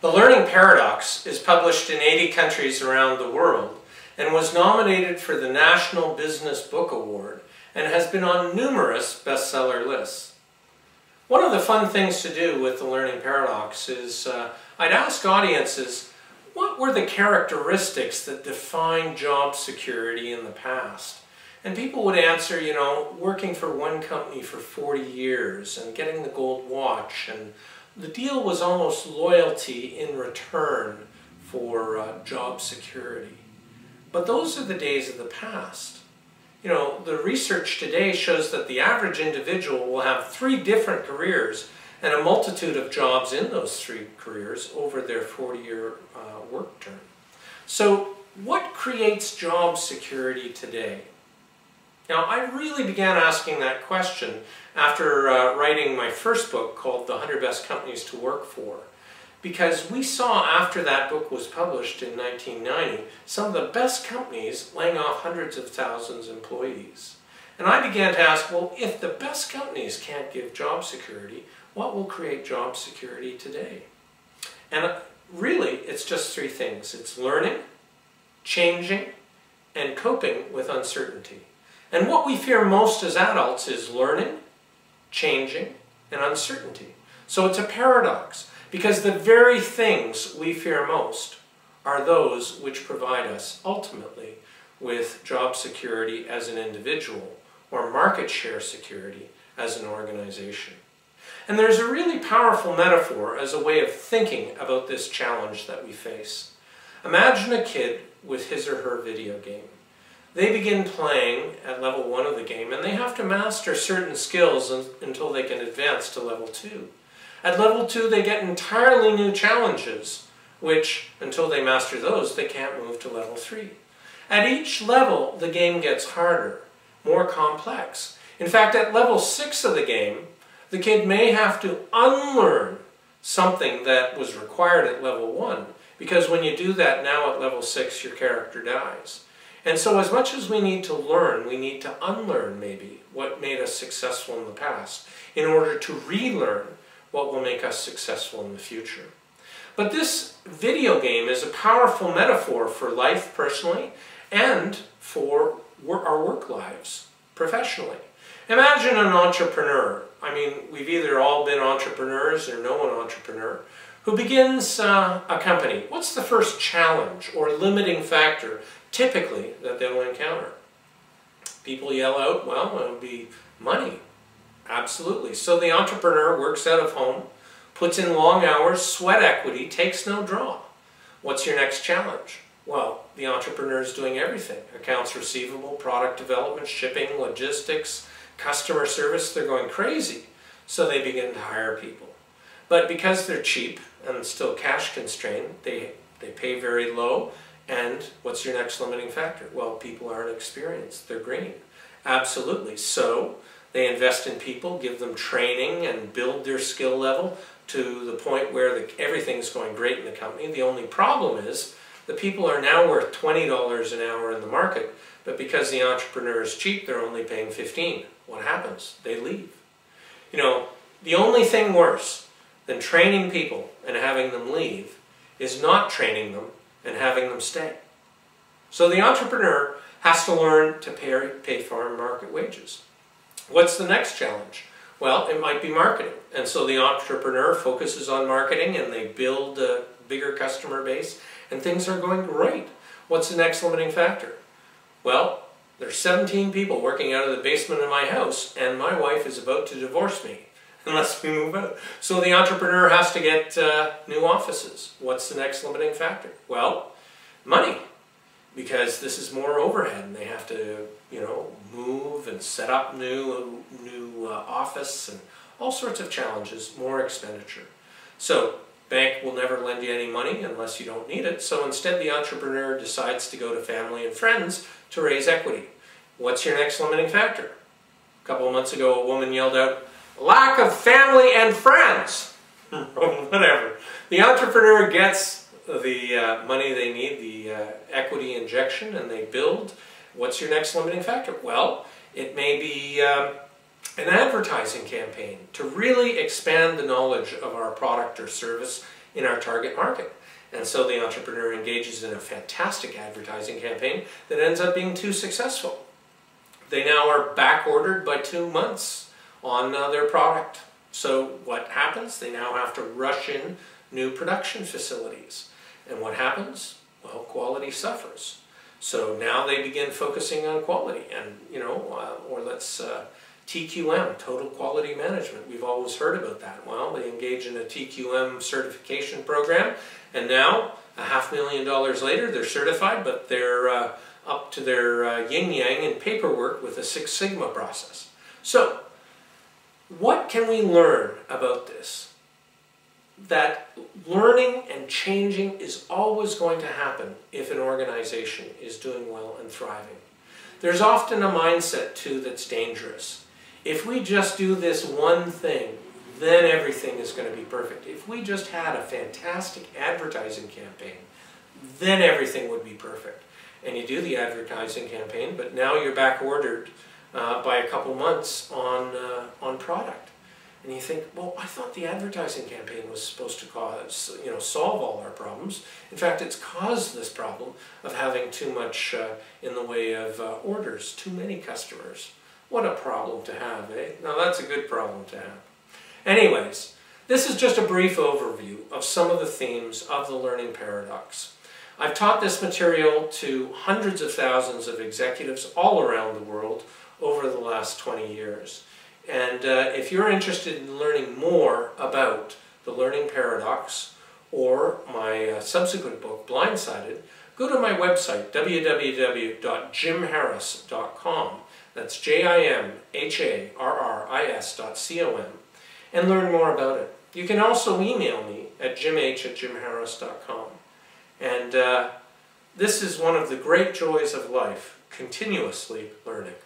The Learning Paradox is published in 80 countries around the world and was nominated for the National Business Book Award and has been on numerous bestseller lists. One of the fun things to do with the Learning Paradox is I'd ask audiences, what were the characteristics that defined job security in the past? And people would answer, you know, working for one company for 40 years and getting the gold watch, and the deal was almost loyalty in return for job security. But those are the days of the past. You know, the research today shows that the average individual will have 3 different careers and a multitude of jobs in those 3 careers over their 40-year work term. So what creates job security today? Now, I really began asking that question after writing my first book called The 100 Best Companies to Work For, because we saw after that book was published in 1990 some of the best companies laying off hundreds of thousands of employees. And I began to ask, well, if the best companies can't give job security, what will create job security today? And really, it's just 3 things. It's learning, changing, and coping with uncertainty. And what we fear most as adults is learning, changing, and uncertainty. So it's a paradox, because the very things we fear most are those which provide us ultimately with job security as an individual or market share security as an organization. And there's a really powerful metaphor as a way of thinking about this challenge that we face. Imagine a kid with his or her video game. They begin playing at level 1 of the game, and they have to master certain skills until they can advance to level 2. At level 2, they get entirely new challenges, which, until they master those, they can't move to level 3. At each level, the game gets harder, more complex. In fact, at level 6 of the game, the kid may have to unlearn something that was required at level 1, because when you do that now at level 6, your character dies. And so as much as we need to learn, we need to unlearn maybe what made us successful in the past in order to relearn what will make us successful in the future. But this video game is a powerful metaphor for life personally and for our work lives professionally. Imagine an entrepreneur. I mean, we've either all been entrepreneurs or know an entrepreneur who begins a company. What's the first challenge or limiting factor typically that they'll encounter? People yell out, well, it'll be money. Absolutely. So the entrepreneur works out of home, puts in long hours, sweat equity, takes no draw. What's your next challenge? Well, the entrepreneur is doing everything. Accounts receivable, product development, shipping, logistics, customer service. They're going crazy. So they begin to hire people. But because they're cheap and still cash constrained, they pay very low. And what's your next limiting factor? Well, people aren't experienced. They're green. Absolutely. So they invest in people, give them training, and build their skill level to the point where everything's going great in the company. The only problem is the people are now worth $20 an hour in the market, but because the entrepreneur is cheap, they're only paying $15. What happens? They leave. You know, the only thing worse than training people and having them leave is not training them and having them stay. So the entrepreneur has to learn to pay fair market wages. What's the next challenge? Well, it might be marketing. And so the entrepreneur focuses on marketing and they build a bigger customer base and things are going great. What's the next limiting factor? Well, there's 17 people working out of the basement of my house and my wife is about to divorce me unless we move out. So the entrepreneur has to get new offices. What's the next limiting factor? Well, money. Because this is more overhead and they have to, you know, move and set up new office and all sorts of challenges, more expenditure. So bank will never lend you any money unless you don't need it. So instead the entrepreneur decides to go to family and friends to raise equity. What's your next limiting factor? A couple of months ago a woman yelled out, lack of family and friends. Whatever. The entrepreneur gets the money they need, the equity injection, and they build. What's your next limiting factor? Well, it may be an advertising campaign to really expand the knowledge of our product or service in our target market. And so the entrepreneur engages in a fantastic advertising campaign that ends up being too successful. They now are back ordered by 2 months on their product. So what happens? They now have to rush in new production facilities. And what happens? Well, quality suffers. So now they begin focusing on quality and, or let's TQM, Total Quality Management. We've always heard about that. Well, they engage in a TQM certification program, and now, $500,000 later, they're certified, but they're up to their yin-yang in paperwork with a Six Sigma process. So, what can we learn about this? That learning and changing is always going to happen if an organization is doing well and thriving. There's often a mindset, too, that's dangerous. If we just do this one thing, then everything is going to be perfect. If we just had a fantastic advertising campaign, then everything would be perfect. And you do the advertising campaign, but now you're back ordered by a couple months on product. And you think, well, I thought the advertising campaign was supposed to solve all our problems. In fact, it's caused this problem of having too much in the way of orders, too many customers. What a problem to have, eh? Now that's a good problem to have. Anyways, this is just a brief overview of some of the themes of the learning paradox. I've taught this material to hundreds of thousands of executives all around the world over the last 20 years. And if you're interested in learning more about the learning paradox or my subsequent book, Blindsided, go to my website, www.jimharris.com. That's JIMHARRIS.com, and learn more about it. You can also email me at jimh@jimharris.com. And this is one of the great joys of life, continuously learning.